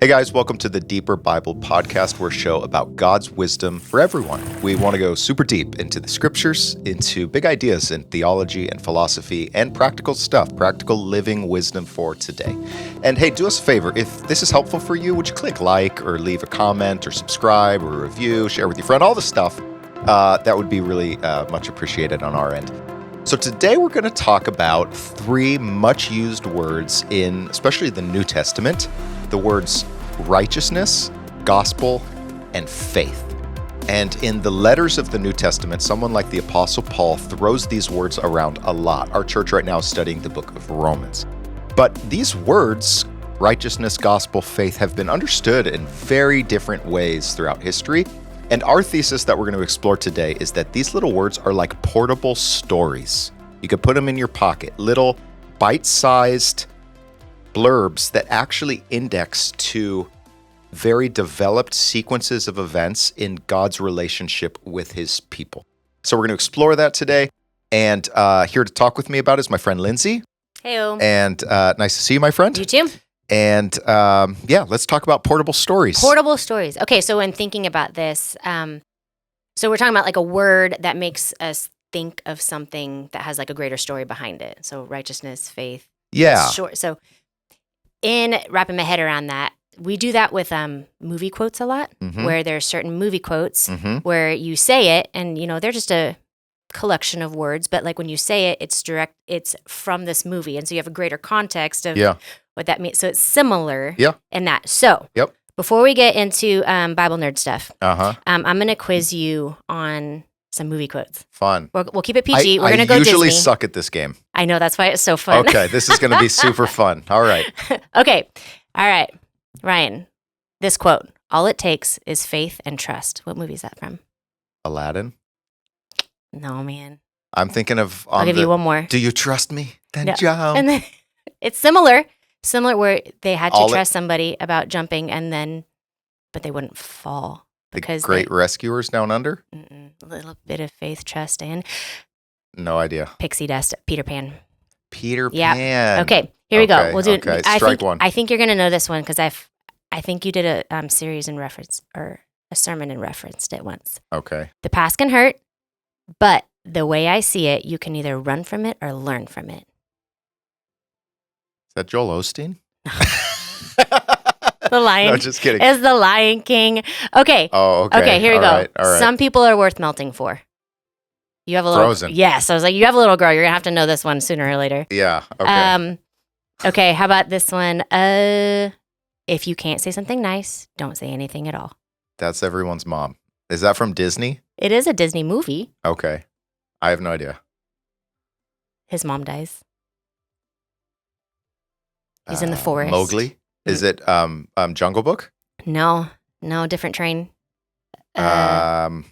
Hey guys, welcome to the Deeper Bible Podcast. We're a show about God's wisdom for everyone. We want to go super deep into the scriptures, into big ideas in theology and philosophy, and practical stuff, practical living wisdom for today. And hey, do us a favor. If this is helpful for you, would you click like or leave a comment or subscribe or review, share with your friend, all the stuff. That would be really much appreciated on our end. So today we're going to talk about three much used words in especially the New Testament. The words righteousness, gospel, and faith. And in the letters of the New Testament, someone like the Apostle Paul throws these words around a lot. Our church right now is studying the book of Romans. But these words, righteousness, gospel, faith, have been understood in very different ways throughout history. And our thesis that we're going to explore today is that these little words are like portable stories. You could put them in your pocket, little bite-sized blurbs that actually index to very developed sequences of events in God's relationship with his people. So we're going to explore that today. And here to talk with me about is my friend Lindsay. Heyo. And nice to see you, my friend. You too. And let's talk about portable stories. Portable stories. Okay, so when thinking about this, so we're talking about like a word that makes us think of something that has like a greater story behind it. So righteousness, faith. Yeah. Sure. So in wrapping my head around that, we do that with movie quotes a lot, where there's certain movie quotes where you say it and, they're just a collection of words. But like when you say it, it's from this movie. And so you have a greater context of what that means. So it's similar in that. So before we get into Bible nerd stuff, I'm going to quiz you on some movie quotes. Fun. We'll keep it PG. We're going to go Disney. I usually Disney. suck at this game. I know. That's why it's so fun. Okay. This is going to be super fun. All right. Okay. All right. Ryan, this quote, all it takes is faith and trust. What movie is that from? Aladdin. No, man. I'm thinking of... I'll give you one more. Do you trust me? Then jump. And then, it's similar where they had to trust somebody about jumping but they wouldn't fall. The Great Rescuers Down Under? A little bit of faith, trust, and... No idea. Pixie dust, Peter Pan. Peter Yeah. Pan. Okay, here we go. We'll do it. Strike one. I think you're going to know this one because I think you did a series in reference, or a sermon and referenced it once. Okay. The past can hurt, but the way I see it, you can either run from it or learn from it. Is that Joel Osteen? The Lion. No, just kidding. Is the Lion King. Okay. Oh, okay. Okay, here we go. All right. Some people are worth melting for. You have a little... Frozen. Yes. I was like, you have a little girl. You're going to have to know this one sooner or later. Yeah. Okay. Okay, how about this one? If you can't say something nice, don't say anything at all. That's everyone's mom. Is that from Disney? It is a Disney movie. Okay. I have no idea. His mom dies. He's in the forest. Mowgli? Is it Jungle Book? No, different train. You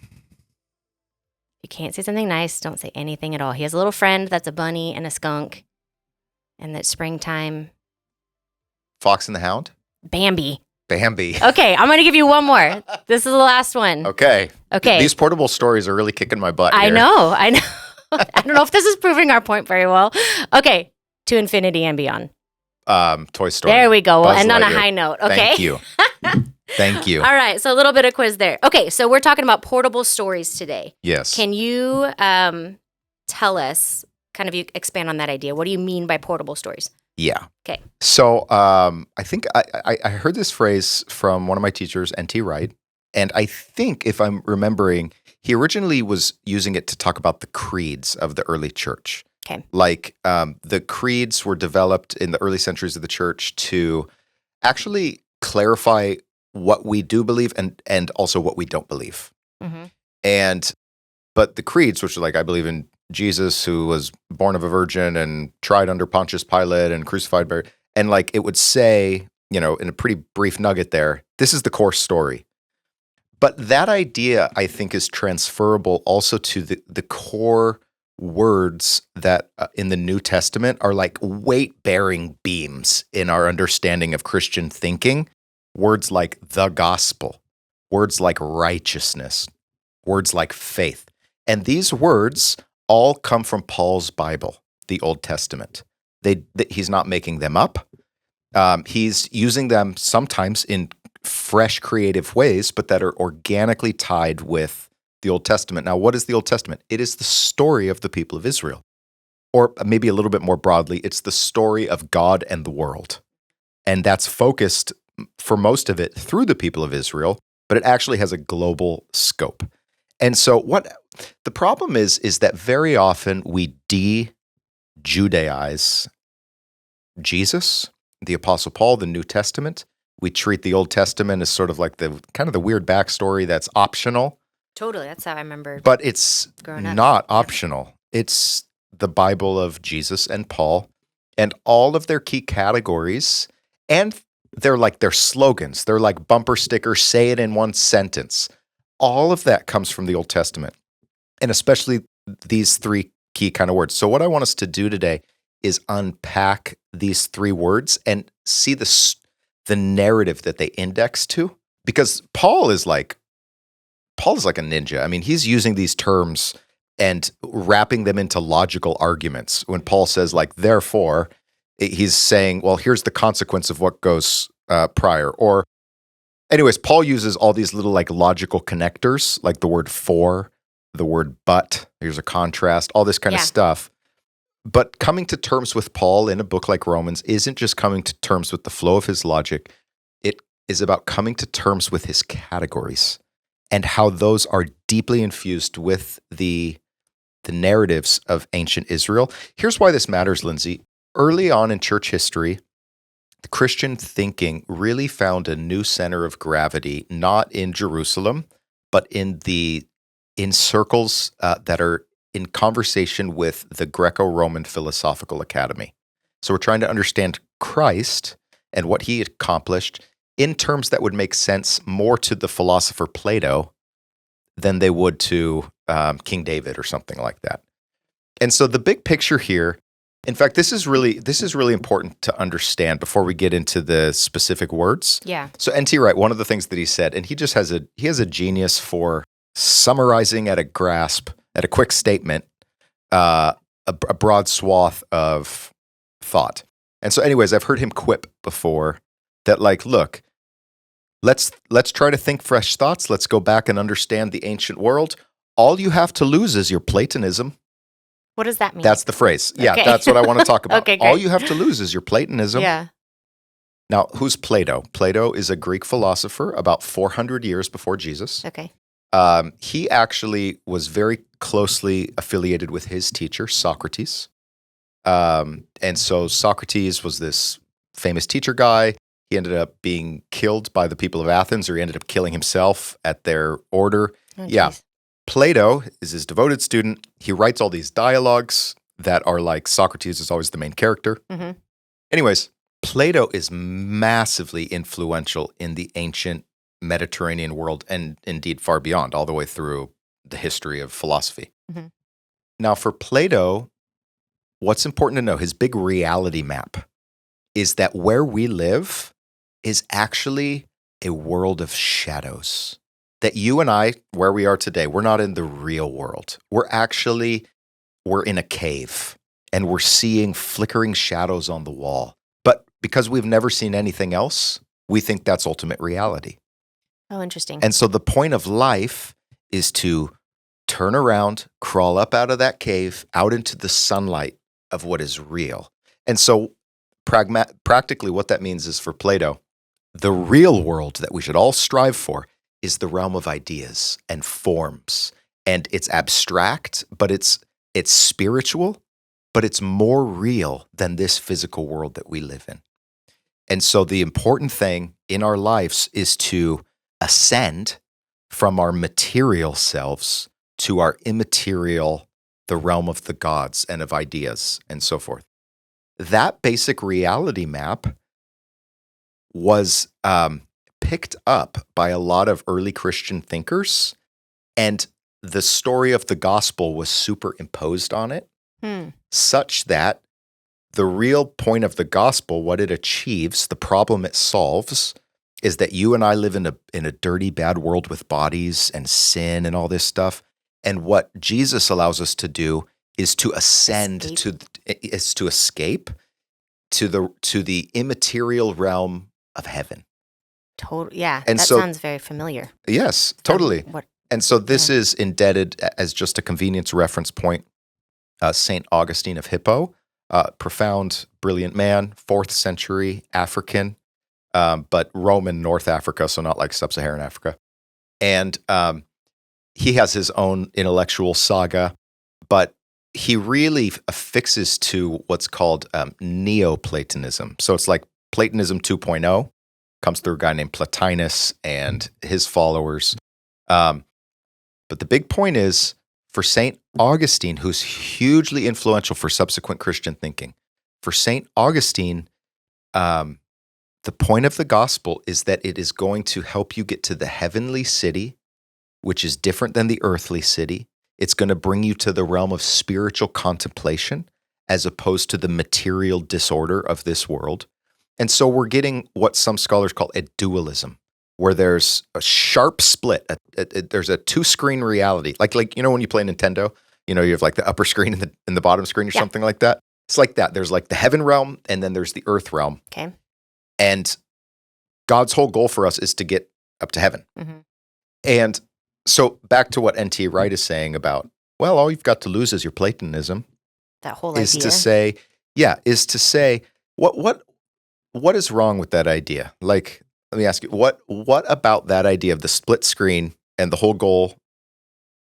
can't say something nice, don't say anything at all. He has a little friend that's a bunny and a skunk. And that springtime. Fox and the Hound? Bambi. Okay, I'm going to give you one more. This is the last one. Okay. Okay. These portable stories are really kicking my butt I here. know. I don't know if this is proving our point very well. Okay. To infinity and beyond. Toy Story. There we go. We'll Buzz end on a Lightyear. high note. Okay. Thank you. Thank you. All right. So a little bit of quiz there. Okay. So we're talking about portable stories today. Yes. Can you tell us, kind of you expand on that idea? What do you mean by portable stories? Yeah. Okay. So I think I heard this phrase from one of my teachers, N.T. Wright, and I think if I'm remembering, he originally was using it to talk about the creeds of the early church. Okay. Like the creeds were developed in the early centuries of the church to actually clarify what we do believe and also what we don't believe. But the creeds, which are like, I believe in Jesus, who was born of a virgin and tried under Pontius Pilate and crucified, and like it would say, in a pretty brief nugget there, this is the core story. But that idea, I think, is transferable also to the core words that in the New Testament are like weight-bearing beams in our understanding of Christian thinking. Words like the gospel, words like righteousness, words like faith. And these words all come from Paul's Bible, the Old Testament. He's not making them up. He's using them sometimes in fresh, creative ways, but that are organically tied with the Old Testament. Now, what is the Old Testament? It is the story of the people of Israel. Or maybe a little bit more broadly, it's the story of God and the world. And that's focused for most of it through the people of Israel, but it actually has a global scope. And so what the problem is that very often we de-Judaize Jesus, the Apostle Paul, the New Testament. We treat the Old Testament as sort of like the kind of the weird backstory that's optional. Totally. That's how I remember. But it's growing up. not optional. It's the Bible of Jesus and Paul and all of their key categories. And they're like their slogans. They're like bumper stickers, say it in one sentence. All of that comes from the Old Testament. And especially these three key kind of words. So what I want us to do today is unpack these three words and see the narrative that they index to. Because Paul is like a ninja. I mean, he's using these terms and wrapping them into logical arguments. When Paul says, like, therefore, he's saying, well, here's the consequence of what goes prior. Or, anyways, Paul uses all these little, like, logical connectors, like the word for, the word but, here's a contrast, all this kind of stuff. But coming to terms with Paul in a book like Romans isn't just coming to terms with the flow of his logic. It is about coming to terms with his categories and how those are deeply infused with the narratives of ancient Israel. Here's why this matters, Lindsay. Early on in church history, the Christian thinking really found a new center of gravity, not in Jerusalem, but in circles that are in conversation with the Greco-Roman Philosophical Academy. So we're trying to understand Christ and what he accomplished in terms that would make sense more to the philosopher Plato than they would to King David or something like that. And so the big picture here, in fact, this is really important to understand before we get into the specific words. Yeah. So N.T. Wright, one of the things that he said, and he has a genius for summarizing at a quick statement, a broad swath of thought. And so anyways, I've heard him quip before that, like, look, let's try to think fresh thoughts. Let's go back and understand the ancient world. All you have to lose is your Platonism. What does that mean? That's the phrase. Yeah, Okay. That's what I want to talk about. Okay, great. All you have to lose is your Platonism. Yeah. Now, who's Plato? Plato is a Greek philosopher about 400 years before Jesus. Okay. He actually was very closely affiliated with his teacher, Socrates. And so Socrates was this famous teacher guy. He ended up being killed by the people of Athens, or he ended up killing himself at their order. Oh, Yeah. geez. Plato is his devoted student. He writes all these dialogues that are like Socrates is always the main character. Mm-hmm. Anyways, Plato is massively influential in the ancient Mediterranean world and indeed far beyond, all the way through the history of philosophy. Mm-hmm. Now, for Plato, what's important to know, his big reality map is that where we live is actually a world of shadows. That you and I, where we are today, we're not in the real world. We're in a cave and we're seeing flickering shadows on the wall. But because we've never seen anything else, we think that's ultimate reality. Oh, interesting. And so the point of life is to turn around, crawl up out of that cave, out into the sunlight of what is real. And so practically what that means is, for Plato, the real world that we should all strive for is the realm of ideas and forms. And it's abstract, but it's spiritual, but it's more real than this physical world that we live in. And so the important thing in our lives is to ascend from our material selves to our immaterial, the realm of the gods and of ideas and so forth. That basic reality map was picked up by a lot of early Christian thinkers, and the story of the gospel was superimposed on it, such that the real point of the gospel, what it achieves, the problem it solves, is that you and I live in a dirty, bad world with bodies and sin and all this stuff. And what Jesus allows us to do is to ascend, is to escape to the immaterial realm of heaven. Yeah, And that so, sounds very familiar. yes, totally. What? And so this Yeah. is indebted as just a convenience reference point. St. Augustine of Hippo, profound, brilliant man, 4th century African, but Roman North Africa, so not like sub-Saharan Africa. And he has his own intellectual saga, but he really affixes to what's called Neoplatonism. So it's like Platonism 2.0, comes through a guy named Plotinus and his followers. But the big point is, for St. Augustine, who's hugely influential for subsequent Christian thinking, for St. Augustine, the point of the gospel is that it is going to help you get to the heavenly city, which is different than the earthly city. It's going to bring you to the realm of spiritual contemplation as opposed to the material disorder of this world. And so we're getting what some scholars call a dualism, where there's a sharp split. There's a two-screen reality. Like when you play Nintendo, you have like the upper screen and the bottom screen or something like that. It's like that. There's like the heaven realm and then there's the earth realm. Okay. And God's whole goal for us is to get up to heaven. Mm-hmm. And so back to what N.T. Wright is saying about, well, all you've got to lose is your Platonism. That whole is idea. is to say, what is wrong with that idea? Like, let me ask you, what about that idea of the split screen and the whole goal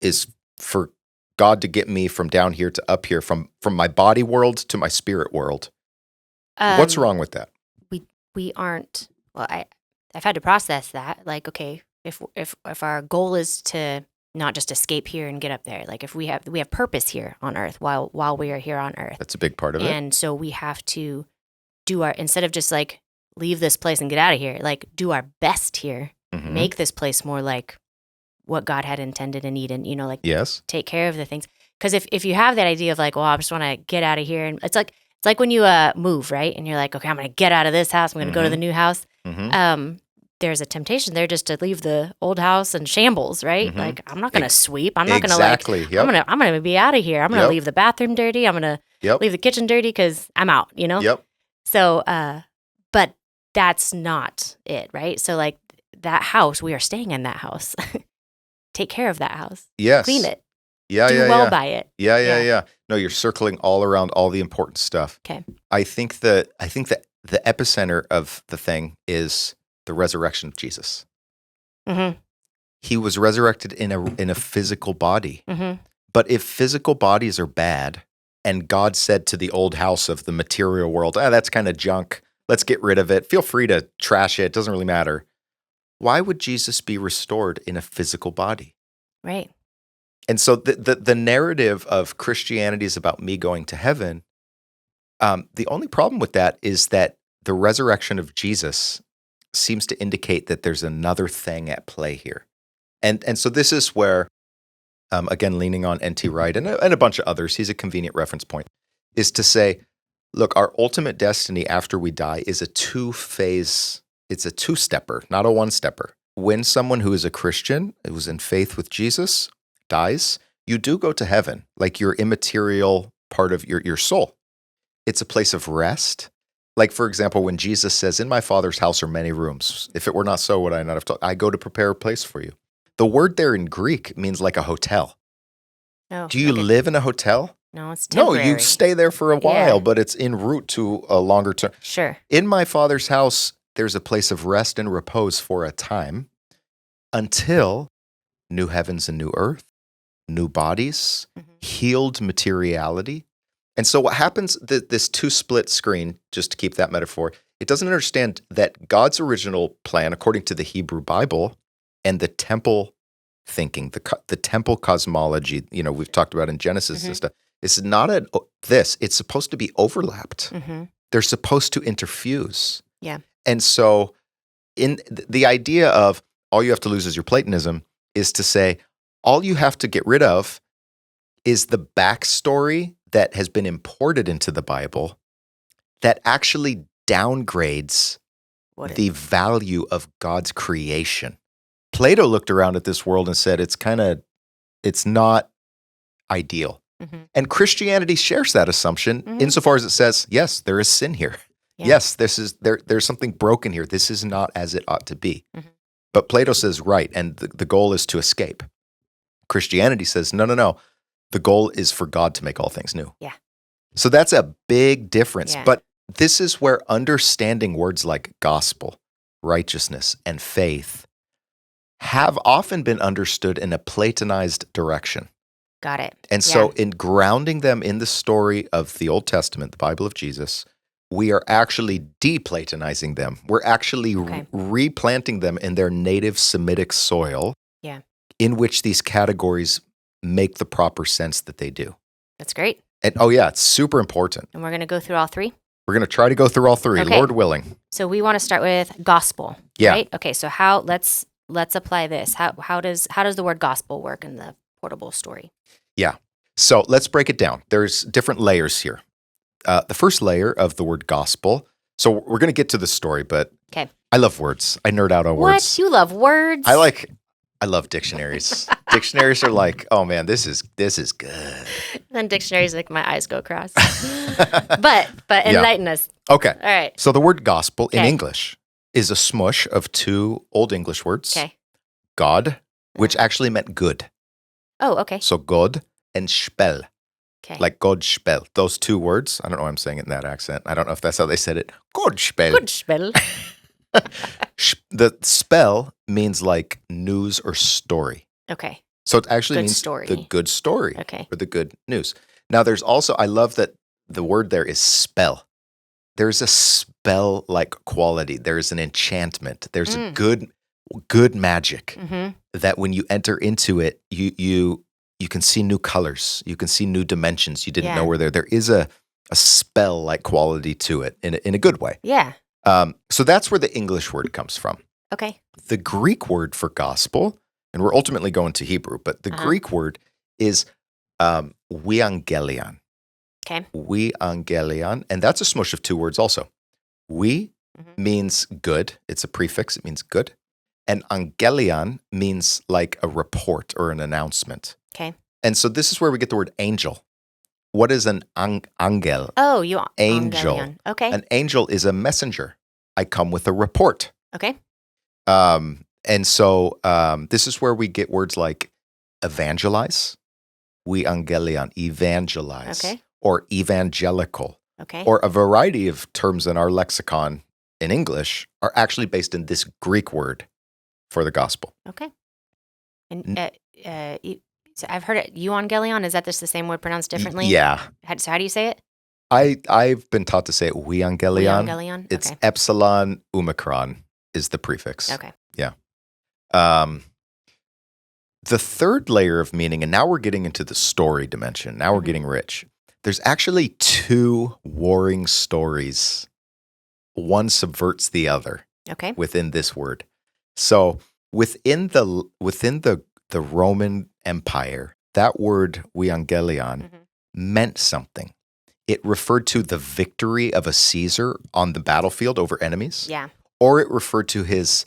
is for God to get me from down here to up here, from my body world to my spirit world? What's wrong with that? We aren't. Well, I've had to process that. Like, okay, if our goal is to not just escape here and get up there, like if we have purpose here on earth while we are here on earth. That's a big part of it. And so we have to do instead of just like leave this place and get out of here, like do our best here, make this place more like what God had intended in Eden, like yes, take care of the things. Because if you have that idea of like, well, I just want to get out of here, and it's like when you move, right? And you're like, okay, I'm going to get out of this house. I'm going to go to the new house. There's a temptation there just to leave the old house in shambles, right? Like, I'm not going to sweep. I'm not going to I'm going to be out of here. I'm going to leave the bathroom dirty. I'm going to leave the kitchen dirty because I'm out, Yep. So, but that's not it, right? So like that house, we are staying in that house. Take care of that house. Yes. Clean it. Yeah, Do well by it. Yeah. No, you're circling all around all the important stuff. Okay. I think that the epicenter of the thing is the resurrection of Jesus. Mm-hmm. He was resurrected in a physical body. Mm-hmm. But if physical bodies are bad, and God said to the old house of the material world, that's kind of junk. Let's get rid of it. Feel free to trash it. It doesn't really matter. Why would Jesus be restored in a physical body? Right. And so the narrative of Christianity is about me going to heaven. The only problem with that is that the resurrection of Jesus seems to indicate that there's another thing at play here. And so this is where, again, leaning on N.T. Wright and a bunch of others, he's a convenient reference point, is to say, look, our ultimate destiny after we die is a two-phase, it's a two-stepper, not a one-stepper. When someone who is a Christian, who's in faith with Jesus, dies, you do go to heaven, like your immaterial part of your soul. It's a place of rest. Like, for example, when Jesus says, in my Father's house are many rooms. If it were not so, would I not have told? I go to prepare a place for you. The word there in Greek means like a hotel. Oh, do you live in a hotel? No, it's temporary. No, you stay there for a while, but it's en route to a longer term. Sure. In my Father's house, there's a place of rest and repose for a time until new heavens and new earth, new bodies, healed materiality. And so what happens, this two-split screen, just to keep that metaphor, it doesn't understand that God's original plan, according to the Hebrew Bible, and the temple thinking, the temple cosmology, we've talked about in Genesis and stuff, it's not it's supposed to be overlapped. They're supposed to interfuse. Yeah. And so in the idea of all you have to lose is your Platonism is to say, all you have to get rid of is the backstory that has been imported into the Bible that actually downgrades the value of God's creation. Plato looked around at this world and said, it's not ideal. And Christianity shares that assumption insofar as it says, yes, there is sin here. Yeah. Yes, there's something broken here. This is not as it ought to be. Mhm. But Plato says, right, and the goal is to escape. Christianity says, no. The goal is for God to make all things new. Yeah. So that's a big difference. Yeah. But this is where understanding words like gospel, righteousness, and faith have often been understood in a Platonized direction. Got it. And so in grounding them in the story of the Old Testament, the Bible of Jesus, we are actually de-Platonizing them. We're actually replanting them in their native Semitic soil in which these categories make the proper sense that they do. That's great. And it's super important. And we're going to go through all three? We're going to try to go through all three, Okay. Lord willing. So we want to start with gospel, right? Okay, so let's apply this. How does the word gospel work in the portable story? Yeah. So let's break it down. There's different layers here. The first layer of the word gospel. So we're going to get to the story, but I love words. I nerd out on words. What? You love words? I love dictionaries. Dictionaries are like, oh man, this is good. Then dictionaries make my eyes go cross. but enlighten us. Okay. All right. So the word gospel in English is a smush of two Old English words. Okay. God, which actually meant good. Oh, okay. So God and spell. Okay. Like God spell. Those two words. I don't know why I'm saying it in that accent. I don't know if that's how they said it. God spell. Good spell. The spell means like news or story. Okay. So it actually Good means story. the good story or the good news. Now there's also, I love that the word there is spell. There's a spell-like quality. There's an enchantment. There's a good magic that when you enter into it, you can see new colors. You can see new dimensions you didn't know were there. There is a spell-like quality to it in a good way. Yeah. So that's where the English word comes from. Okay. The Greek word for gospel, and we're ultimately going to Hebrew, but the Greek word is euangelion. Okay. Euangelion, and that's a smush of two words also. Means good. It's a prefix. It means good. And angelion means like a report or an announcement. Okay. And so this is where we get the word angel. What is an angel? Oh, angel. Angelion. Okay. An angel is a messenger. I come with a report. Okay. And so this is where we get words like evangelize, euangelion, evangelize, or evangelical, or a variety of terms in our lexicon in English are actually based in this Greek word for the gospel. Okay. And so I've heard it, euangelion. Is that just the same word pronounced differently? Yeah. So how do you say it? I've been taught to say it euangelion. Euangelion? It's epsilon omicron is the prefix. Okay. Yeah. The third layer of meaning, and now we're getting into the story dimension. Now we're getting rich. There's actually two warring stories. One subverts the other. Okay. Within this word. So within the Roman Empire, that word euangelion meant something. It referred to the victory of a Caesar on the battlefield over enemies. Yeah. Or it referred to his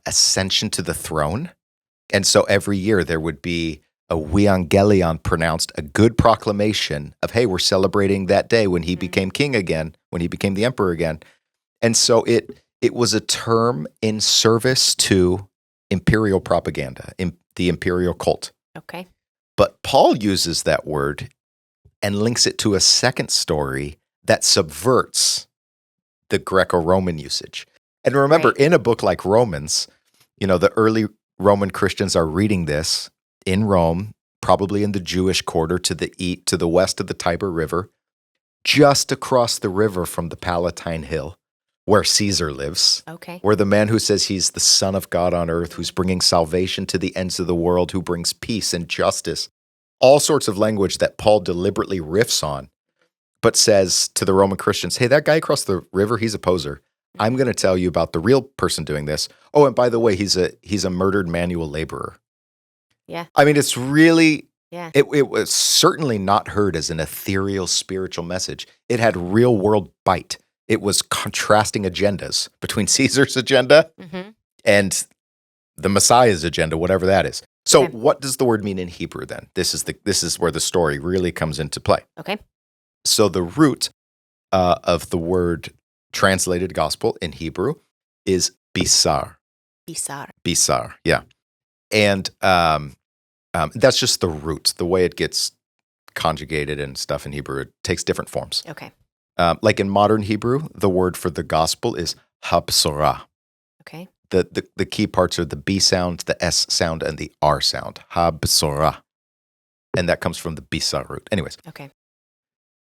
ascension to the throne. And so every year there would be a euangelion pronounced, a good proclamation of, hey, we're celebrating that day when he became king again, when he became the emperor again. And so it was a term in service to imperial propaganda, the imperial cult. Okay. But Paul uses that word and links it to a second story that subverts the Greco-Roman usage. And remember, in a book like Romans, the early Roman Christians are reading this in Rome, probably in the Jewish quarter to the west of the Tiber River, just across the river from the Palatine Hill, where Caesar lives. Okay. Where the man who says he's the Son of God on earth, who's bringing salvation to the ends of the world, who brings peace and justice, all sorts of language that Paul deliberately riffs on, but says to the Roman Christians, hey, that guy across the river, he's a poser. I'm going to tell you about the real person doing this. Oh, and by the way, he's a murdered manual laborer. Yeah. I mean, it's really, yeah. It was certainly not heard as an ethereal spiritual message. It had real world bite. It was contrasting agendas between Caesar's agenda and the Messiah's agenda, whatever that is. So what does the word mean in Hebrew then? This is where the story really comes into play. Okay. So the root of the word translated gospel in Hebrew is bisar. Bisar. Bisar, yeah. And that's just the root, the way it gets conjugated and stuff in Hebrew. It takes different forms. Okay. Like in modern Hebrew, the word for the gospel is habsorah. Okay. The key parts are the B sound, the S sound, and the R sound. Habsorah. And that comes from the bisar root. Anyways. Okay.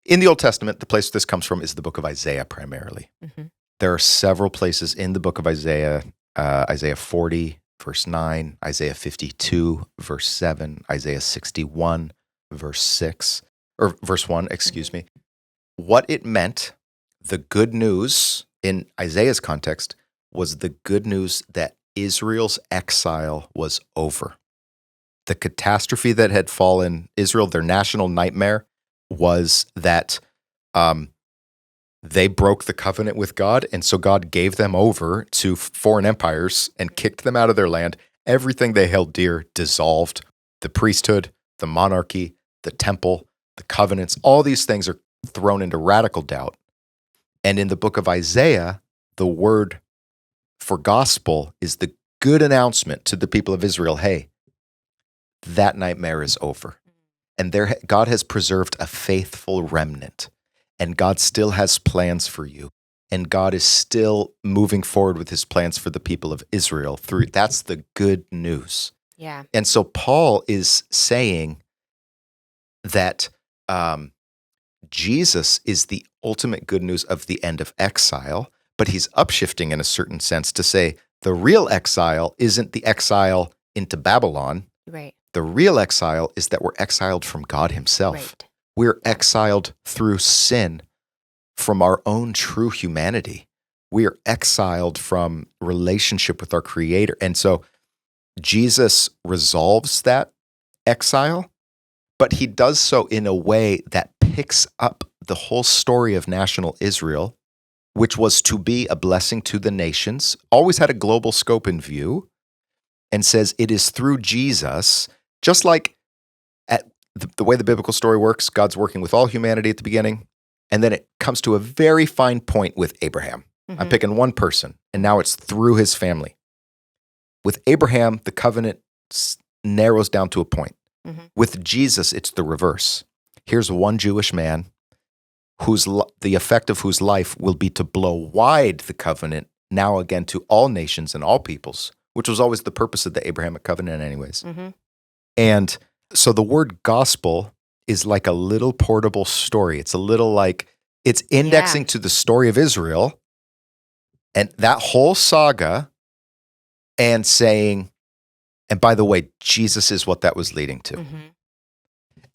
In the Old Testament, the place this comes from is the book of Isaiah primarily. Mm-hmm. There are several places in the book of Isaiah, Isaiah 40, verse 9, Isaiah 52, verse 7, Isaiah 61, verse 6, or verse 1, excuse me. What it meant, the good news in Isaiah's context, was the good news that Israel's exile was over. The catastrophe that had fallen Israel, their national nightmare, was that they broke the covenant with God, and so God gave them over to foreign empires and kicked them out of their land. Everything they held dear dissolved. The priesthood, the monarchy, the temple, the covenants, all these things are thrown into radical doubt. And in the book of Isaiah, the word for gospel is the good announcement to the people of Israel, hey, that nightmare is over. And God has preserved a faithful remnant. And God still has plans for you. And God is still moving forward with his plans for the people of Israel through. That's the good news. Yeah. And so Paul is saying that Jesus is the ultimate good news of the end of exile, but he's upshifting in a certain sense to say the real exile isn't the exile into Babylon. Right. The real exile is that we're exiled from God himself. Right. We're exiled through sin from our own true humanity. We are exiled from relationship with our Creator. And so Jesus resolves that exile, but he does so in a way that picks up the whole story of national Israel, which was to be a blessing to the nations, always had a global scope in view, and says it is through Jesus, just like at the way the biblical story works, God's working with all humanity at the beginning, and then it comes to a very fine point with Abraham. Mm-hmm. I'm picking one person, and now it's through his family. With Abraham, the covenant narrows down to a point. Mm-hmm. With Jesus, it's the reverse. Here's one Jewish man the effect of whose life will be to blow wide the covenant now again to all nations and all peoples, which was always the purpose of the Abrahamic covenant anyways. Mm-hmm. And so the word gospel is like a little portable story. It's a little like, it's indexing to the story of Israel and that whole saga and saying, and by the way, Jesus is what that was leading to. Mm-hmm.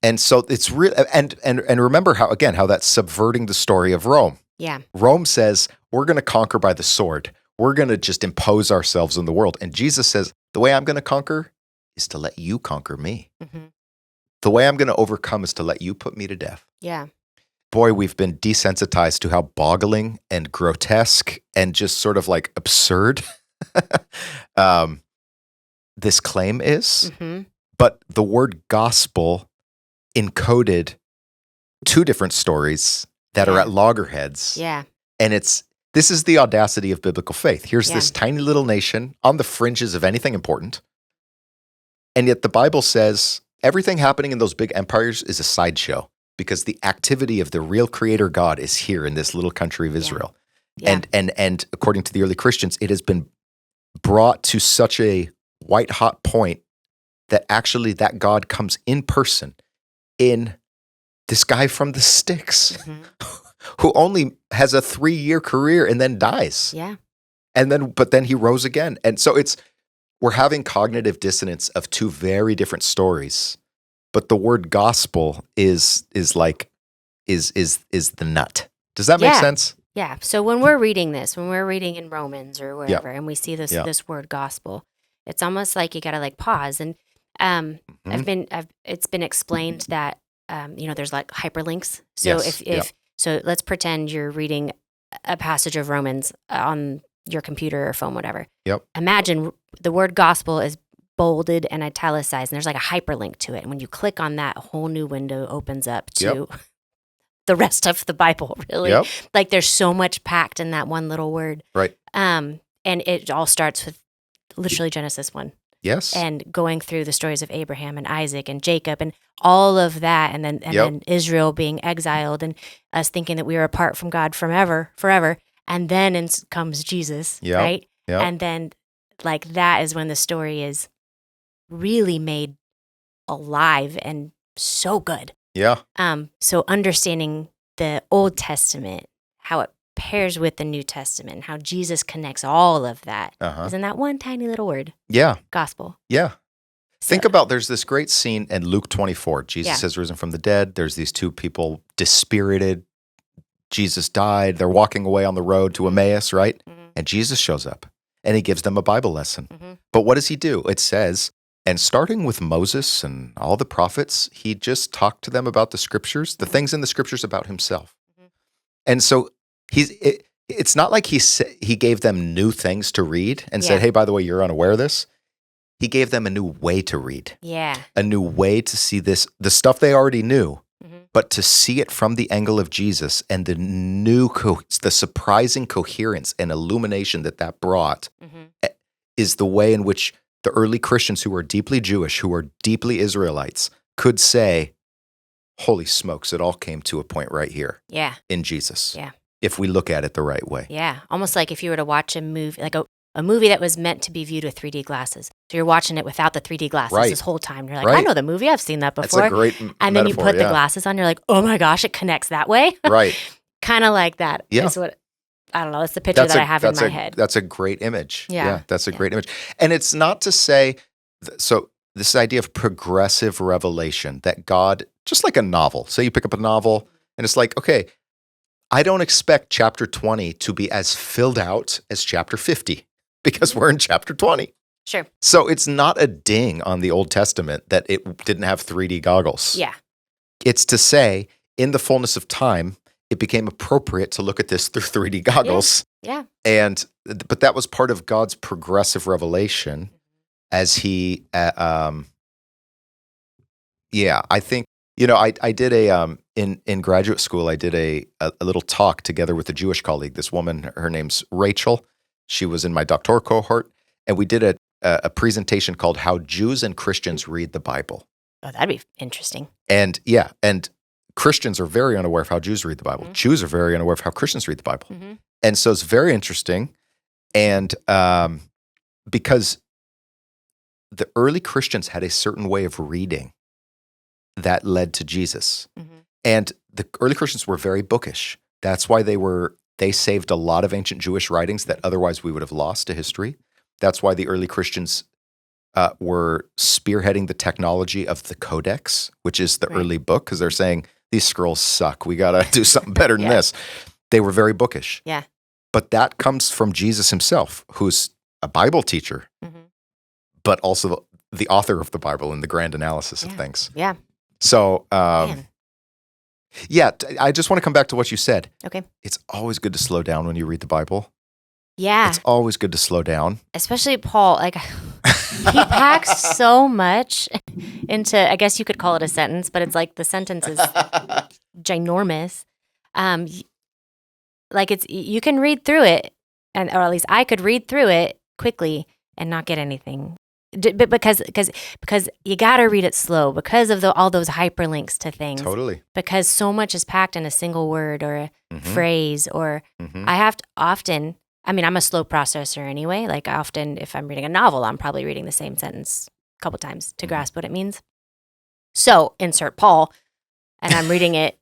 And so it's real, and remember how that's subverting the story of Rome. Yeah. Rome says, we're going to conquer by the sword. We're going to just impose ourselves in the world. And Jesus says, the way I'm going to conquer is to let you conquer me. Mm-hmm. The way I'm going to overcome is to let you put me to death. Yeah. Boy, we've been desensitized to how boggling and grotesque and just sort of like absurd this claim is. Mm-hmm. But the word gospel encoded two different stories that are at loggerheads. Yeah. And this is the audacity of biblical faith. Here's this tiny little nation on the fringes of anything important. And yet the Bible says everything happening in those big empires is a sideshow because the activity of the real creator God is here in this little country of Israel. Yeah. And according to the early Christians, it has been brought to such a white hot point that actually that God comes in person in this guy from the sticks who only has a 3-year career and then dies. Yeah. But then he rose again. And so we're having cognitive dissonance of two very different stories, but the word gospel is the nut. Does that make sense? Yeah. So when we're reading in Romans or wherever, and we see this word gospel, it's almost like you got to like pause. And it's been explained that there's like hyperlinks. So so let's pretend you're reading a passage of Romans on your computer or phone, whatever. Yep. Imagine the word gospel is bolded and italicized, and there's like a hyperlink to it. And when you click on that, a whole new window opens up to the rest of the Bible, really. Yep. Like there's so much packed in that one little word. Right. And it all starts with literally Genesis 1. Yes. And going through the stories of Abraham and Isaac and Jacob and all of that, and then Israel being exiled and us thinking that we were apart from God forever. And then comes Jesus, right? Yep. And then like that is when the story is really made alive and so good. Yeah. So understanding the Old Testament, how it pairs with the New Testament, how Jesus connects all of that is in that one tiny little word. Yeah. Gospel. Yeah. So, Think about, there's this great scene in Luke 24. Jesus has risen from the dead. There's these two people dispirited. Jesus died. They're walking away on the road to Emmaus, right? Mhm. And Jesus shows up and he gives them a Bible lesson. Mhm. But what does he do? It says, and starting with Moses and all the prophets, he just talked to them about the scriptures, the things in the scriptures about himself. Mhm. And so it's not like he gave them new things to read and said, hey, by the way, you're unaware of this. He gave them a new way to read. Yeah. A new way to see this, the stuff they already knew, Mhm. but to see it from the angle of Jesus and the the surprising coherence and illumination that brought Mhm. is the way in which the early Christians who were deeply Jewish, who were deeply Israelites, could say, holy smokes, it all came to a point right here Yeah. in Jesus. Yeah. If we look at it the right way. Yeah. Almost like if you were to watch a movie, like a movie that was meant to be viewed with 3D glasses. So you're watching it without the 3D glasses Right. this whole time. You're like, Right. I know the movie. I've seen that That's before. a great and then you metaphor, put the yeah. glasses on. You're like, oh my gosh, it connects that way. Right. Kind of like that. Yeah. Is what, I don't know. That's the picture that I have in my head. That's a great image. Yeah. That's a great image. And it's not to say, so this idea of progressive revelation, that God, just like a novel, say you pick up a novel and it's like, okay, I don't expect chapter 20 to be as filled out as chapter 50 because we're in chapter 20. Sure. So it's not a ding on the Old Testament that it didn't have 3D goggles. Yeah. It's to say, in the fullness of time, it became appropriate to look at this through 3D goggles. Yeah. But that was part of God's progressive revelation as he, I think, I did in graduate school, I did a little talk together with a Jewish colleague, this woman, her name's Rachel. She was in my doctoral cohort, and we did a presentation called How Jews and Christians Read the Bible. Oh, that'd be interesting. And Christians are very unaware of how Jews read the Bible. Mm-hmm. Jews are very unaware of how Christians read the Bible. Mm-hmm. And so it's very interesting. And because the early Christians had a certain way of reading that led to Jesus. Mm-hmm. And the early Christians were very bookish. That's why they saved a lot of ancient Jewish writings that otherwise we would have lost to history. That's why the early Christians were spearheading the technology of the Codex, which is the early book, because they're saying, these scrolls suck. We got to do something better than this. They were very bookish. Yeah. But that comes from Jesus himself, who's a Bible teacher, but also the author of the Bible and the grand analysis of things. Yeah. So, I just want to come back to what you said. Okay. It's always good to slow down when you read the Bible. Yeah. It's always good to slow down. Especially Paul, like he packs so much into, I guess you could call it a sentence, but it's like the sentence is ginormous. Like you can read through it, or at least I could read through it quickly and not get anything. But because you got to read it slow because of all those hyperlinks to things. Totally. Because so much is packed in a single word or a phrase, or I have to often. I mean, I'm a slow processor anyway. Like often, if I'm reading a novel, I'm probably reading the same sentence a couple times to grasp what it means. So insert Paul, and I'm reading it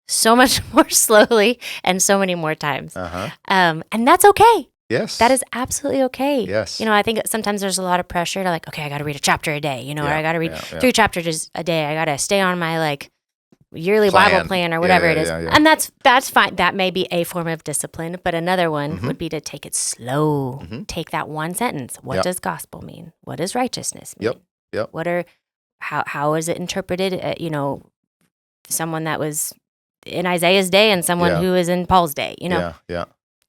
so much more slowly and so many more times. And that's okay. Yes. That is absolutely okay. Yes. I think sometimes there's a lot of pressure to like, okay, I got to read a chapter a day, or I got to read 3 chapters a day. I got to stay on my like yearly Bible plan or whatever it is. And that's fine. That may be a form of discipline, but another one would be to take it slow. Take that one sentence. What does gospel mean? What does righteousness mean? Yep. How is it interpreted? Someone that was in Isaiah's day and someone who is in Paul's day, Yeah.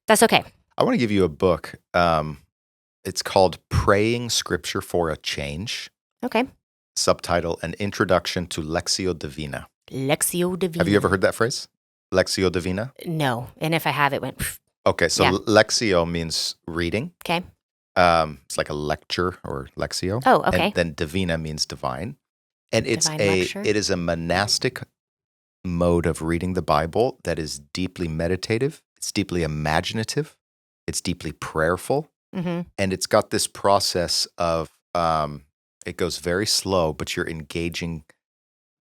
That's okay. I want to give you a book. It's called Praying Scripture for a Change. Okay. Subtitle, An Introduction to Lectio Divina. Lectio Divina. Have you ever heard that phrase? Lectio Divina? No. And if I have, it went, pff. Okay, so Yeah. Lectio means reading. Okay. It's like a lecture or Lectio. Oh, okay. And then Divina means divine. And Divine lecture. it is a monastic mode of reading the Bible that is deeply meditative. It's deeply imaginative. It's deeply prayerful. Mm-hmm. And it's got this process of, it goes very slow, but you're engaging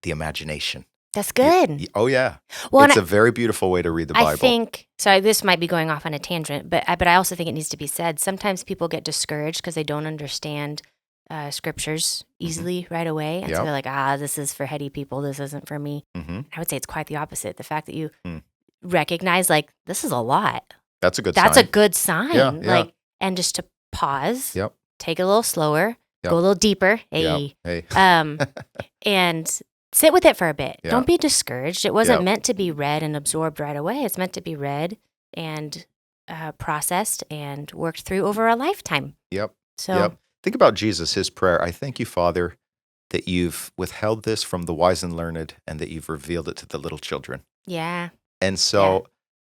the imagination. That's good. Oh, yeah. Well, It's a very beautiful way to read the Bible. I think, so this might be going off on a tangent, but I also think it needs to be said. Sometimes people get discouraged because they don't understand scriptures easily right away. And so they're like, this is for heady people. This isn't for me. Mm-hmm. I would say it's quite the opposite. The fact that you recognize, like, this is a lot. That's a good sign. That's a good sign. Yeah, like, and just to pause, Yep. take it a little slower, Yep. go a little deeper, Hey. and sit with it for a bit. Yeah. Don't be discouraged. It wasn't Yep. meant to be read and absorbed right away. It's meant to be read and processed and worked through over a lifetime. Yep. So Yep. Think about Jesus, his prayer. I thank you, Father, that you've withheld this from the wise and learned and that you've revealed it to the little children. yeah. And so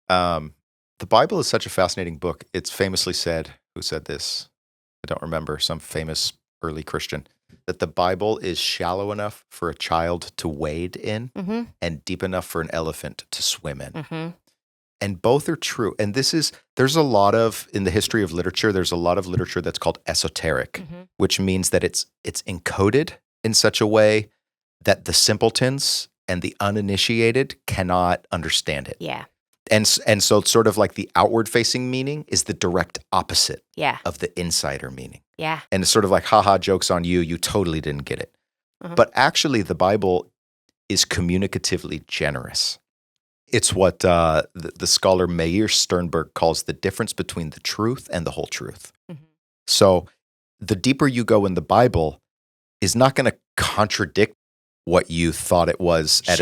the Bible is such a fascinating book. It's famously said, who said this? I don't remember, some famous early Christian, that the Bible is shallow enough for a child to wade in Mm-hmm. and deep enough for an elephant to swim in. Mm-hmm. And both are true. And there's a lot of, in the history of literature, there's a lot of literature that's called esoteric, Mm-hmm. which means that it's encoded in such a way that the simpletons and the uninitiated cannot understand it. Yeah. And so it's sort of like the outward facing meaning is the direct opposite Yeah. of the insider meaning. Yeah. And it's sort of like, haha, joke's on you. You totally didn't get it. Uh-huh. But actually, the Bible is communicatively generous. It's what the scholar Meir Sternberg calls the difference between the truth and the whole truth. Mm-hmm. So the deeper you go in the Bible is not going to contradict what you thought it was at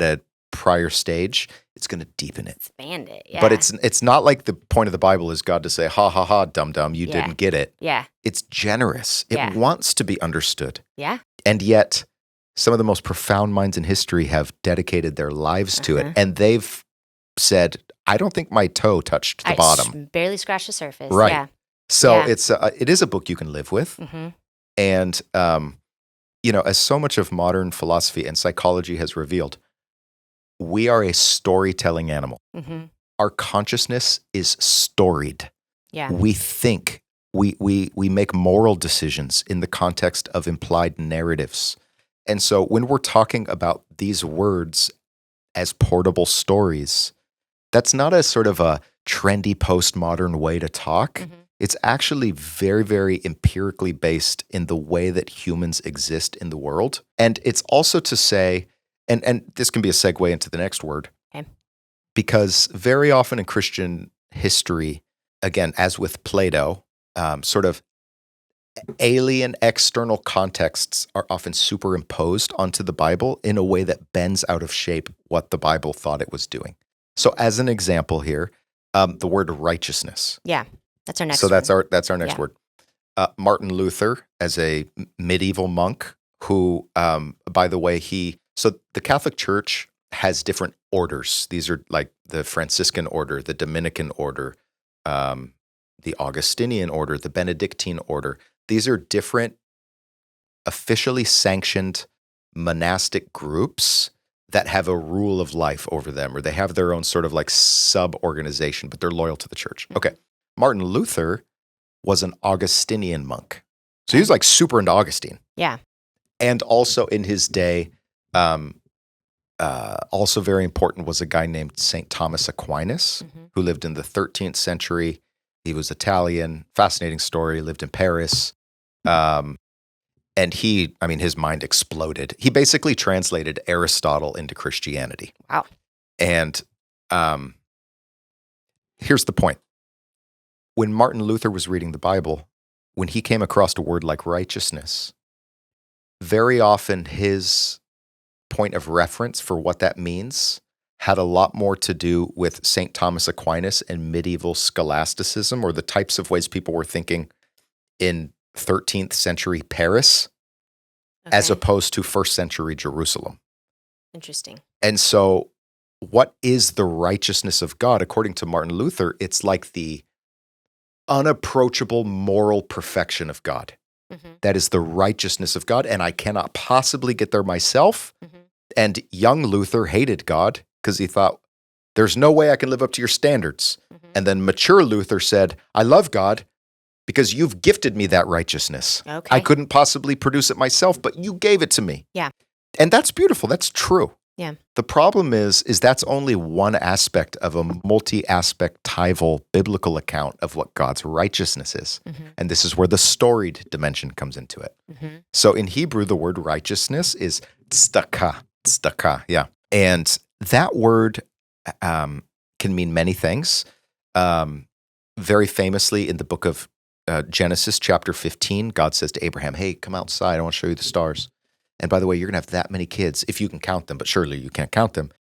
a prior stage. It's going to deepen it. Expand it. Yeah. But it's not like the point of the Bible is God to say, ha, ha, ha, dum-dum, you didn't get it. Yeah. It's generous. It Yeah. wants to be understood. Yeah. And yet, some of the most profound minds in history have dedicated their lives to it. And they've said, I don't think my toe touched the bottom. Barely scratched the surface. Right. Yeah. So Yeah. it is a book you can live with. Mm-hmm. And, as so much of modern philosophy and psychology has revealed, we are a storytelling animal. Mm-hmm. Our consciousness is storied. Yeah. We think, we make moral decisions in the context of implied narratives. And so when we're talking about these words as portable stories, that's not a sort of a trendy postmodern way to talk. Mm-hmm. It's actually very, very empirically based in the way that humans exist in the world. And it's also to say, and this can be a segue into the next word, okay. Because very often in Christian history, again, as with Plato, sort of alien external contexts are often superimposed onto the Bible in a way that bends out of shape what the Bible thought it was doing. So as an example here, the word righteousness. Yeah, that's our next So word. that's our next word. Martin Luther, as a medieval monk who, by the way, so the Catholic Church has different orders. These are like the Franciscan order, the Dominican order, the Augustinian order, the Benedictine order. These are different officially sanctioned monastic groups that have a rule of life over them, or they have their own sort of like sub-organization, but they're loyal to the church. Okay. Martin Luther was an Augustinian monk. So he was like super into Augustine. Yeah. And also in his day, also very important was a guy named St. Thomas Aquinas, who lived in the 13th century. He was Italian, fascinating story, lived in Paris. And his mind exploded. He basically translated Aristotle into Christianity. Wow. And here's the point. When Martin Luther was reading the Bible, when he came across a word like righteousness, very often his point of reference for what that means had a lot more to do with St. Thomas Aquinas and medieval scholasticism, or the types of ways people were thinking in 13th century Paris, as opposed to first century Jerusalem. Interesting. And so what is the righteousness of God? According to Martin Luther, it's like the unapproachable moral perfection of God. That is the righteousness of God, and I cannot possibly get there myself. And young Luther hated God because he thought, there's no way I can live up to your standards. And then mature Luther said, I love God because you've gifted me that righteousness. Okay. I couldn't possibly produce it myself, but you gave it to me. Yeah. And that's beautiful. That's true. Yeah. The problem is that's only one aspect of a multi-aspectival biblical account of what God's righteousness is. And this is where the storied dimension comes into it. So in Hebrew, the word righteousness is tzedakah, yeah. And that word can mean many things. Very famously in the book of Genesis chapter 15, God says to Abraham, hey, come outside, I want to show you the stars. And by the way, you're going to have that many kids, if you can count them, but surely you can't count them.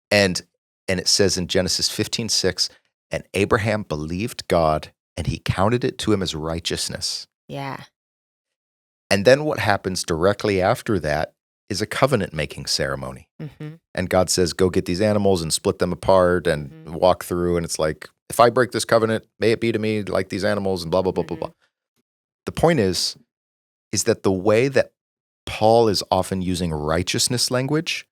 And it says in Genesis 15:6, and Abraham believed God, and he counted it to him as righteousness. Yeah. And then what happens directly after that is a covenant-making ceremony. And God says, go get these animals and split them apart and walk through. And it's like, if I break this covenant, may it be to me like these animals and blah, blah, blah, blah, blah. The point is that the way that Paul is often using righteousness language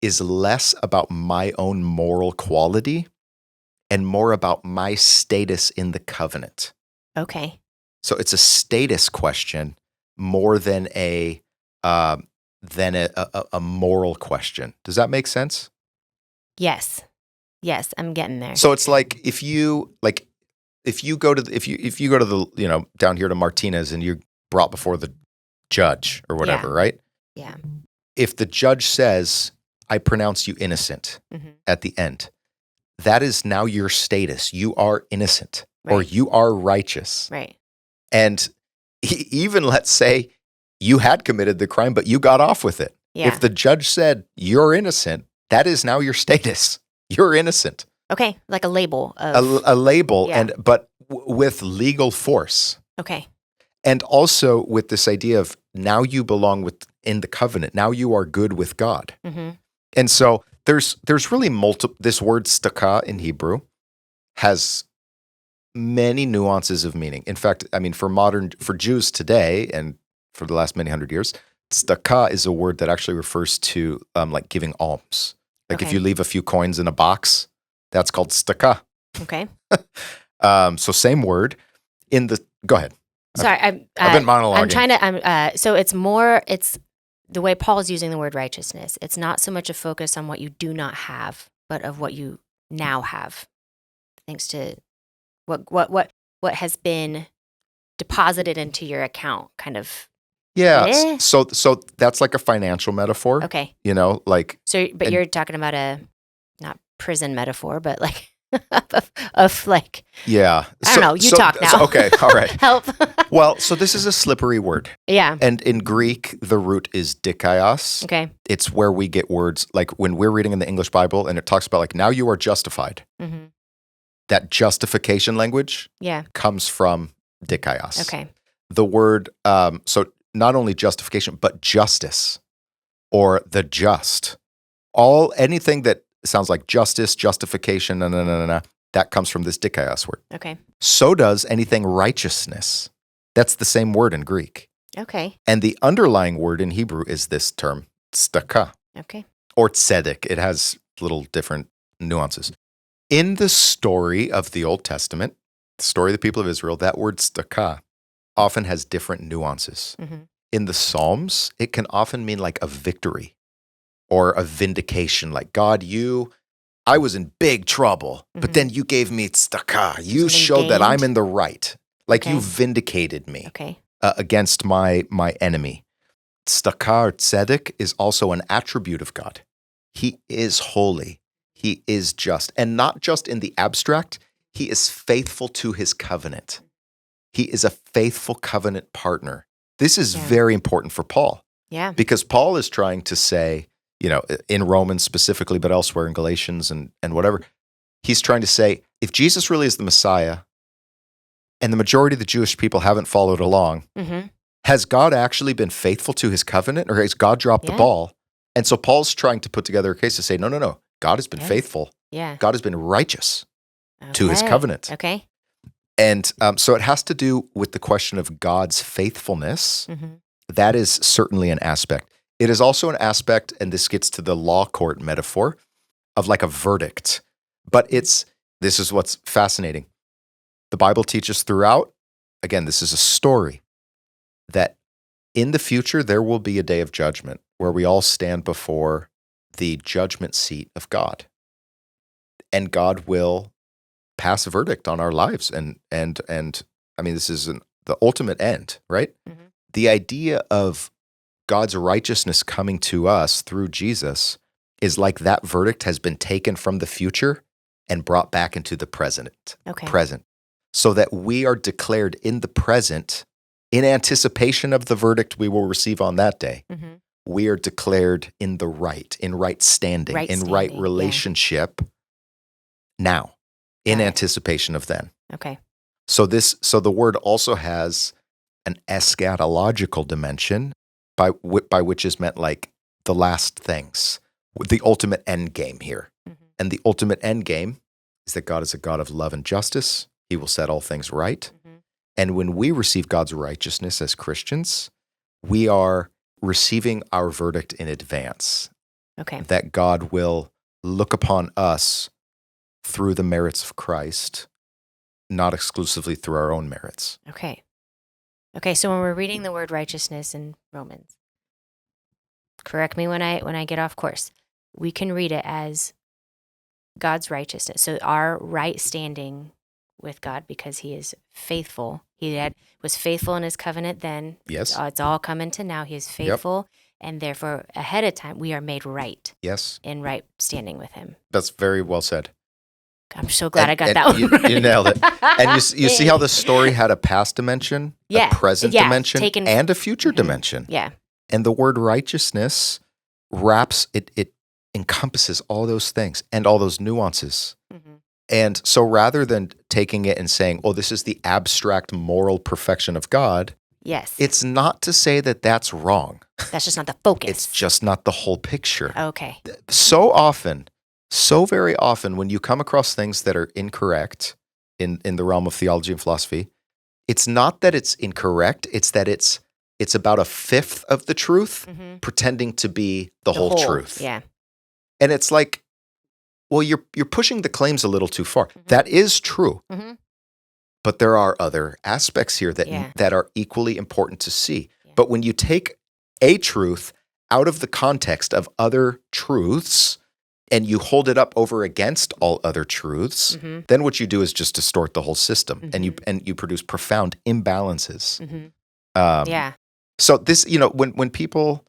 is less about my own moral quality and more about my status in the covenant. Okay. So it's a status question more than a moral question. Does that make sense? Yes, I'm getting there. So it's like if you go to the down here to Martinez and you're brought before the judge or whatever, right? Yeah. If the judge says, I pronounce you innocent at the end, that is now your status. You are innocent or you are righteous. Right. And even let's say you had committed the crime, but you got off with it. Yeah. If the judge said you're innocent, that is now your status. You're innocent. Okay. Like a label. A label, Yeah. but with legal force. Okay. And also with this idea of now you belong in the covenant. Now you are good with God. And so there's really this word tzedakah in Hebrew has many nuances of meaning. In fact, I mean, for Jews today and for the last many hundred years, tzedakah is a word that actually refers to like giving alms. Like if you leave a few coins in a box, that's called tzedakah. Okay. So same word go ahead. Sorry, I've been monologuing. So it's the way Paul's using the word righteousness. It's not so much a focus on what you do not have, but of what you now have, thanks to what has been deposited into your account, kind of. Yeah. So that's like a financial metaphor. Okay. Like. So, but you're talking about not prison metaphor, but like. of like, yeah, I don't know. You talk now. Okay, all right. Help. Well, so this is a slippery word. Yeah. And in Greek, the root is de-Judaize. Okay. It's where we get words like when we're reading in the English Bible and it talks about like now you are justified. That justification language comes from de-Judaize. Okay. The word, so not only justification, but justice or the just. Anything that sounds like justice, justification, that comes from this de-Judaize word. Okay. So does anything righteousness. That's the same word in Greek. Okay. And the underlying word in Hebrew is this term, tzedakah. Okay. Or tzedek. It has little different nuances. In the story of the Old Testament, the story of the people of Israel, that word tzedakah often has different nuances. In the Psalms, it can often mean like a victory or a vindication, like, God, I was in big trouble, but then you gave me tzedakah. You showed that I'm in the right. Like you vindicated me against my enemy. Tzedakah or tzedek is also an attribute of God. He is holy. He is just. And not just in the abstract, he is faithful to his covenant. He is a faithful covenant partner. This is very important for Paul. Yeah. Because Paul is trying to say, in Romans specifically, but elsewhere in Galatians and whatever, he's trying to say, if Jesus really is the Messiah and the majority of the Jewish people haven't followed along, has God actually been faithful to his covenant or has God dropped the ball? And so Paul's trying to put together a case to say, no. God has been Yes. faithful. Yeah. God has been righteous to his Okay. covenant. Okay. And so it has to do with the question of God's faithfulness. Mm-hmm. That is certainly an aspect. It is also an aspect, and this gets to the law court metaphor, of like a verdict. But this is what's fascinating. The Bible teaches throughout, again, this is a story, that in the future there will be a day of judgment where we all stand before the judgment seat of God. And God will pass a verdict on our lives. And I mean, this is the ultimate end, right? Mm-hmm. The idea of God's righteousness coming to us through Jesus is like that verdict has been taken from the future and brought back into the present. So that we are declared in the present in anticipation of the verdict we will receive on that day. Mm-hmm. We are declared in the right, in right standing, right relationship now, in anticipation of then. Okay. So the word also has an eschatological dimension by which is meant like the last things, the ultimate end game here. Mm-hmm. And the ultimate end game is that God is a God of love and justice. He will set all things right. Mm-hmm. And when we receive God's righteousness as Christians, we are receiving our verdict in advance. Okay. That God will look upon us through the merits of Christ, not exclusively through our own merits. Okay. Okay, so when we're reading the word righteousness in Romans, correct me when I get off course, we can read it as God's righteousness. So our right standing with God because he is faithful. He was faithful in his covenant then. Yes. It's all coming to now. He is faithful, and therefore ahead of time we are made right. Yes. In right standing with him. That's very well said. I'm so glad I got that one right. You nailed it. And you see how the story had a past dimension, a present dimension, and a future dimension. Yeah. And the word righteousness wraps, it encompasses all those things and all those nuances. Mm-hmm. And so rather than taking it and saying, oh, this is the abstract moral perfection of God, yes, it's not to say that that's wrong. That's just not the focus. It's just not the whole picture. Okay. So very often, when you come across things that are incorrect in the realm of theology and philosophy, it's not that it's incorrect, it's that it's about a fifth of the truth, mm-hmm. pretending to be the whole truth. Yeah. And it's like, well, you're pushing the claims a little too far. Mm-hmm. That is true. Mm-hmm. But there are other aspects here that are equally important to see. Yeah. But when you take a truth out of the context of other truths, and you hold it up over against all other truths, mm-hmm. then what you do is just distort the whole system, mm-hmm. and you produce profound imbalances. Mm-hmm. So this, when people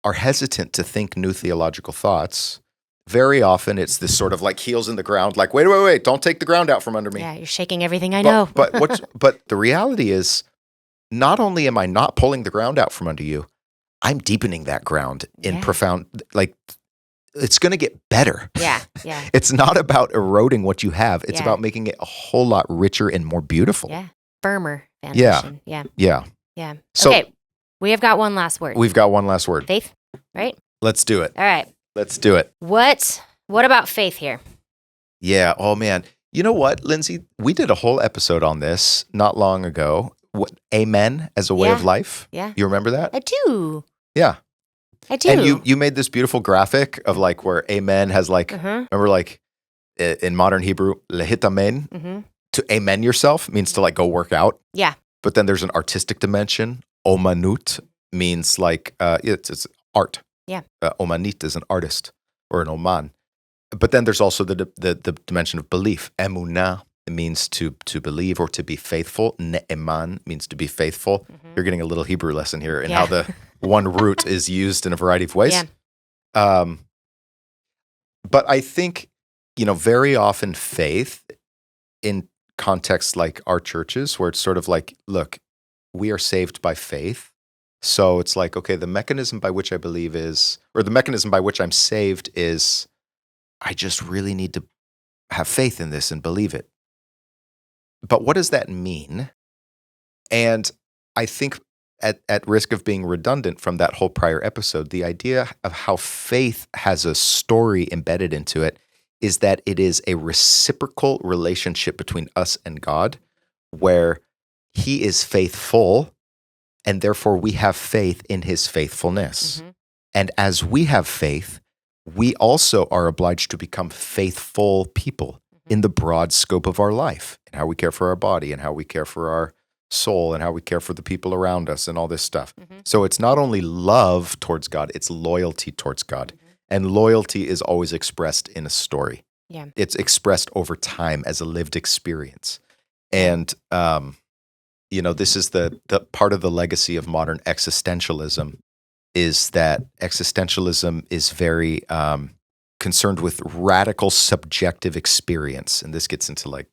are hesitant to think new theological thoughts, very often it's this sort of like heels in the ground, like wait, don't take the ground out from under me. Yeah, you're shaking everything I know. But the reality is, not only am I not pulling the ground out from under you, I'm deepening that ground in profound, like. It's going to get better. Yeah. It's not about eroding what you have. It's about making it a whole lot richer and more beautiful. Yeah. Firmer foundation. Yeah. So, okay. We have got one last word. We've got one last word. Faith, right? Let's do it. All right. Let's do it. What about faith here? Yeah. Oh, man. You know what, Lindsay? We did a whole episode on this not long ago. Amen as a way of life. Yeah. You remember that? I do. Yeah. I do. And you made this beautiful graphic of like where amen has like, remember like in modern Hebrew, lehit amen, mm-hmm. to amen yourself means to like go work out. Yeah. But then there's an artistic dimension. Omanut means like, it's art. Yeah. Omanit is an artist or an oman. But then there's also the dimension of belief. Emunah means to believe or to be faithful. Ne'eman means to be faithful. Mm-hmm. You're getting a little Hebrew lesson here in how the one root is used in a variety of ways. Yeah. But I think, very often faith in contexts like our churches, where it's sort of like, look, we are saved by faith. So it's like, okay, the mechanism by which I believe the mechanism by which I'm saved is, I just really need to have faith in this and believe it. But what does that mean? And I think at risk of being redundant from that whole prior episode, the idea of how faith has a story embedded into it is that it is a reciprocal relationship between us and God, where he is faithful, and therefore we have faith in his faithfulness. Mm-hmm. And as we have faith, we also are obliged to become faithful people in the broad scope of our life, and how we care for our body, and how we care for our soul, and how we care for the people around us, and all this stuff. Mm-hmm. So it's not only love towards God, it's loyalty towards God. Mm-hmm. And loyalty is always expressed in a story. Yeah. It's expressed over time as a lived experience. And, this is the part of the legacy of modern existentialism, is that existentialism is very concerned with radical subjective experience. And this gets into like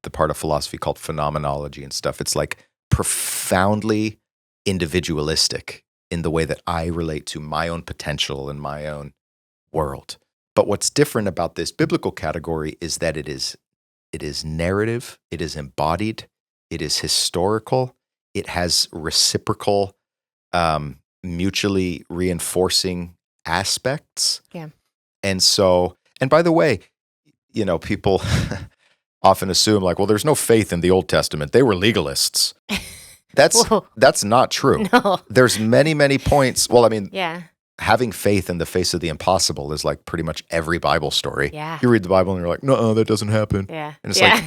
the part of philosophy called phenomenology and stuff. It's like profoundly individualistic in the way that I relate to my own potential and my own world. But what's different about this biblical category is that it is narrative, it is embodied, it is historical, it has reciprocal, mutually reinforcing aspects. Yeah. And so, and by the way, people often assume like, well, there's no faith in the Old Testament. They were legalists. That's not true. No. There's many, many points. Well, I mean, Yeah. having faith in the face of the impossible is like pretty much every Bible story. Yeah. You read the Bible and you're like, no, that doesn't happen. Yeah. And it's like,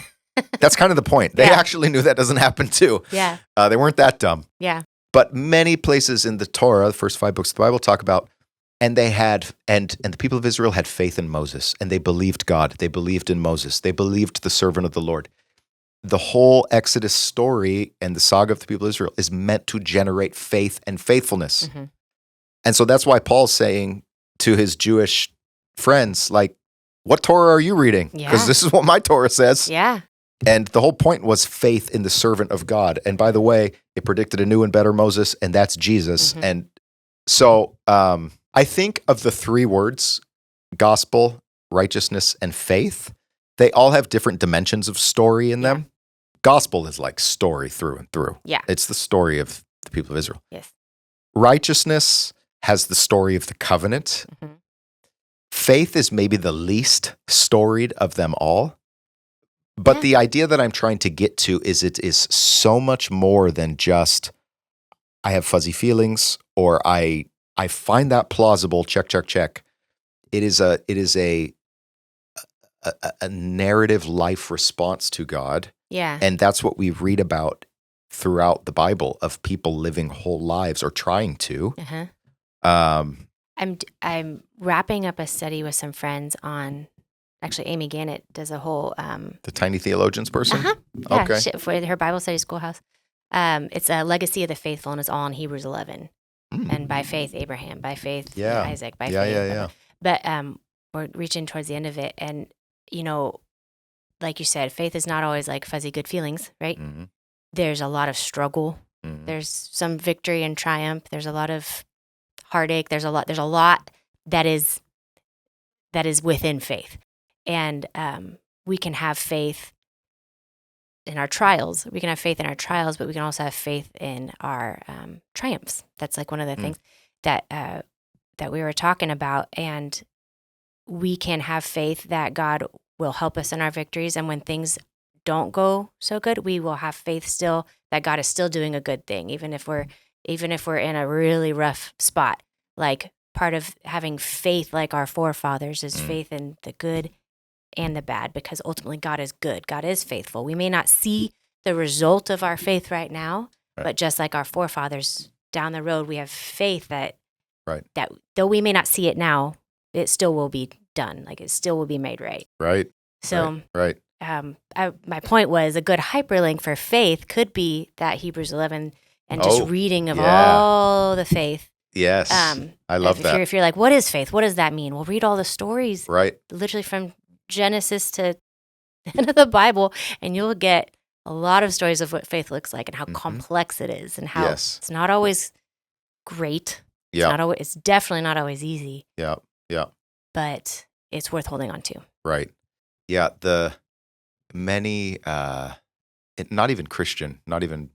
that's kind of the point. They Yeah. actually knew that doesn't happen too. Yeah. They weren't that dumb. Yeah. But many places in the Torah, the first 5 books of the Bible, talk about, and they had, and the people of Israel had faith in Moses, and they believed God. They believed in Moses. They believed the servant of the Lord. The whole Exodus story and the saga of the people of Israel is meant to generate faith and faithfulness. Mm-hmm. And so that's why Paul's saying to his Jewish friends, like, what Torah are you reading? Because Yeah. this is what my Torah says. Yeah. And the whole point was faith in the servant of God. And by the way, it predicted a new and better Moses, and that's Jesus. Mm-hmm. And so I think of the 3 words, gospel, righteousness, and faith, they all have different dimensions of story in them. Gospel is like story through and through. Yeah. It's the story of the people of Israel. Yes. Righteousness has the story of the covenant. Mm-hmm. Faith is maybe the least storied of them all. But Yeah. the idea that I'm trying to get to is it is so much more than just I have fuzzy feelings or I find that plausible, check, check, check. It is a narrative life response to God. Yeah. And that's what we read about throughout the Bible of people living whole lives or trying to. Uh-huh. I'm wrapping up a study with some friends on. Actually, Amy Gannett does a whole The Tiny Theologians person? Uh-huh. Yeah, Okay. for her Bible study schoolhouse. It's a legacy of the faithful, and it's all in Hebrews 11. And by faith, Abraham. By faith, Yeah. Isaac. By Yeah, faith. yeah, yeah. But we're reaching towards the end of it, and like you said, faith is not always like fuzzy good feelings, right? Mhm. There's a lot of struggle. Mhm. There's some victory and triumph. There's a lot of heartache. There's a lot that is within faith. And we can have faith in our trials. We can have faith in our trials, but we can also have faith in our triumphs. That's like one of the things that we were talking about. And we can have faith that God will help us in our victories. And when things don't go so good, we will have faith still that God is still doing a good thing, even if we're in a really rough spot. Like part of having faith like our forefathers is faith in the good and the bad, because ultimately God is good. God is faithful. We may not see the result of our faith right now, but just like our forefathers down the road, we have faith that though we may not see it now, it still will be done. Like it still will be made right. Right. So, Right. My point was a good hyperlink for faith could be that Hebrews 11 and just reading of all the faith. Yes. I love that. If you're like, what is faith? What does that mean? Well, read all the stories. Right. Literally from Genesis to the end of the Bible, and you'll get a lot of stories of what faith looks like and how complex it is and how it's not always great. It's definitely not always easy. Yeah. Yeah. But it's worth holding on to. Right. Yeah. The many, not even Christian, not even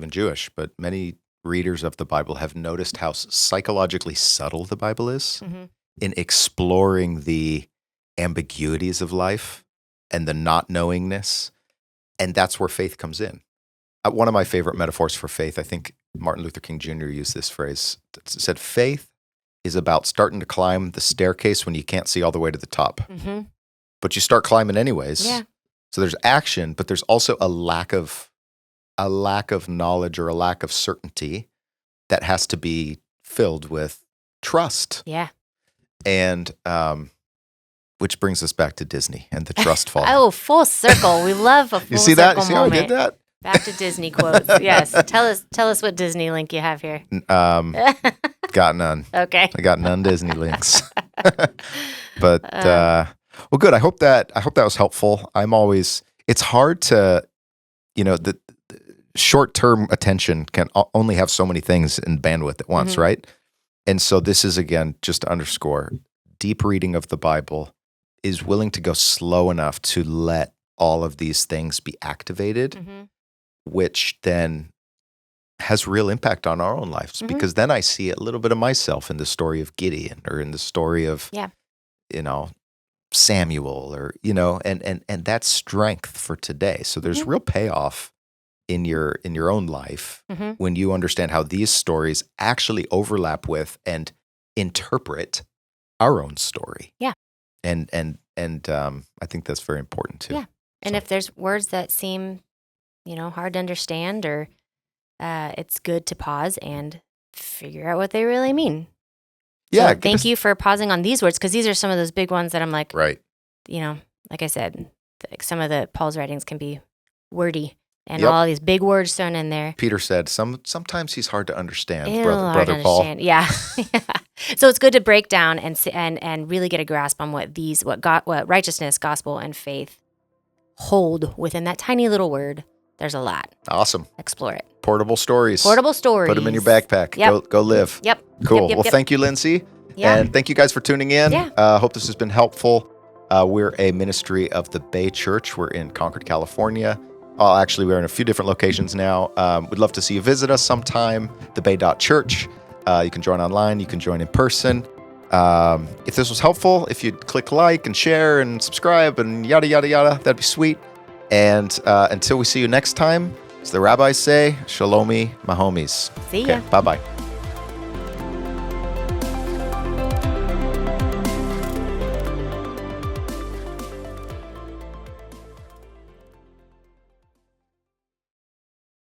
Jewish, but many readers of the Bible have noticed how psychologically subtle the Bible is Mm-hmm. in exploring the ambiguities of life and the not knowingness. And that's where faith comes in. One of my favorite metaphors for faith, I think Martin Luther King Jr. used this phrase, said, faith is about starting to climb the staircase when you can't see all the way to the top. Mm-hmm. But you start climbing anyways. Yeah. So there's action, but there's also a lack of knowledge or a lack of certainty that has to be filled with trust. Yeah. And which brings us back to Disney and the trust fall. Oh, full circle. We love a full You see that? circle You see how I moment. did that? Back to Disney quotes. Yes. Tell us what Disney link you have here. Got none. Okay. I got none Disney links. But well, good. I hope that was helpful. It's hard to, the short-term attention can only have so many things in bandwidth at once, right? And so this is, again, just to underscore, deep reading of the Bible is willing to go slow enough to let all of these things be activated, which then has real impact on our own lives, because then I see a little bit of myself in the story of Gideon or in the story of, Samuel or, and that's strength for today. So there's real payoff in your own life when you understand how these stories actually overlap with and interpret our own story. Yeah. And I think that's very important too. Yeah. And if there's words that seem, hard to understand, or it's good to pause and figure out what they really mean. Yeah. So thank you for pausing on these words, because these are some of those big ones that I'm like, right. Like I said, some of Paul's writings can be wordy and all these big words thrown in there. Peter said sometimes he's hard to understand, Hard brother to Paul. understand. Yeah. So it's good to break down and really get a grasp on what righteousness, gospel, and faith hold within that tiny little word. There's a lot. Awesome. Explore it. Portable stories. Put them in your backpack. Yep. Go live. Yep. Cool. Yep. Well, thank you, Lindsay. Yeah. And thank you guys for tuning in. Yeah. Hope this has been helpful. We're a ministry of the Bay Church. We're in Concord, California. Actually, we're in a few different locations now. We'd love to see you visit us sometime, thebay.church. You can join online. You can join in person. If this was helpful, if you'd click like and share and subscribe and yada, yada, yada, that'd be sweet. And until we see you next time, as the rabbis say, shalomi, my homies. See ya. Okay, bye-bye.